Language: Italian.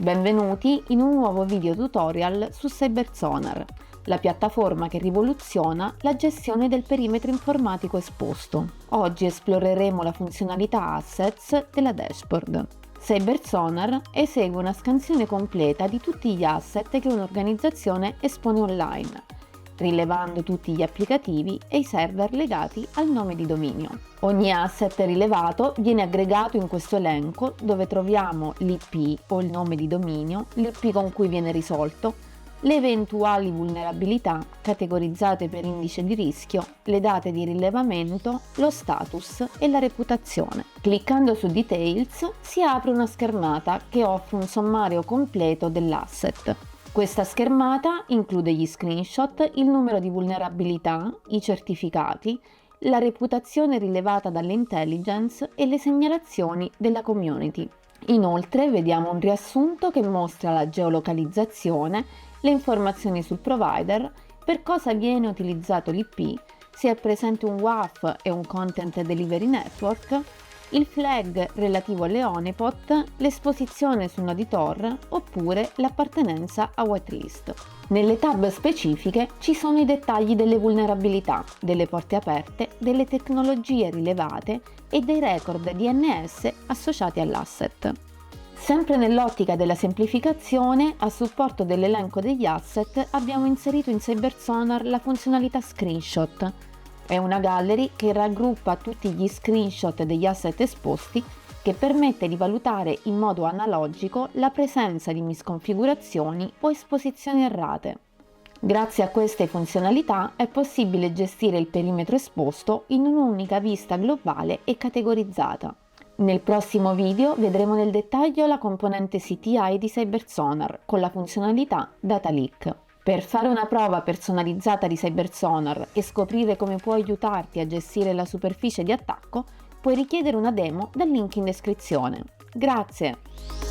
Benvenuti in un nuovo video tutorial su CyberSonar, la piattaforma che rivoluziona la gestione del perimetro informatico esposto. Oggi esploreremo la funzionalità Assets della dashboard. CyberSonar esegue una scansione completa di tutti gli asset che un'organizzazione espone online, rilevando tutti gli applicativi e i server legati al nome di dominio. Ogni asset rilevato viene aggregato in questo elenco dove troviamo l'IP o il nome di dominio, l'IP con cui viene risolto, le eventuali vulnerabilità categorizzate per indice di rischio, le date di rilevamento, lo status e la reputazione. Cliccando su Details si apre una schermata che offre un sommario completo dell'asset. Questa schermata include gli screenshot, il numero di vulnerabilità, i certificati, la reputazione rilevata dall'intelligence e le segnalazioni della community. Inoltre vediamo un riassunto che mostra la geolocalizzazione, le informazioni sul provider, per cosa viene utilizzato l'IP, se è presente un WAF e un Content Delivery Network, il flag relativo alle honeypot, l'esposizione su Noditor oppure l'appartenenza a whitelist. Nelle tab specifiche ci sono i dettagli delle vulnerabilità, delle porte aperte, delle tecnologie rilevate e dei record DNS associati all'asset. Sempre nell'ottica della semplificazione, a supporto dell'elenco degli asset abbiamo inserito in CyberSonar la funzionalità Screenshot. È una gallery che raggruppa tutti gli screenshot degli asset esposti, che permette di valutare in modo analogico la presenza di misconfigurazioni o esposizioni errate. Grazie a queste funzionalità è possibile gestire il perimetro esposto in un'unica vista globale e categorizzata. Nel prossimo video vedremo nel dettaglio la componente CTI di CyberSonar con la funzionalità Data Leak. Per fare una prova personalizzata di CyberSonar e scoprire come può aiutarti a gestire la superficie di attacco, puoi richiedere una demo dal link in descrizione. Grazie!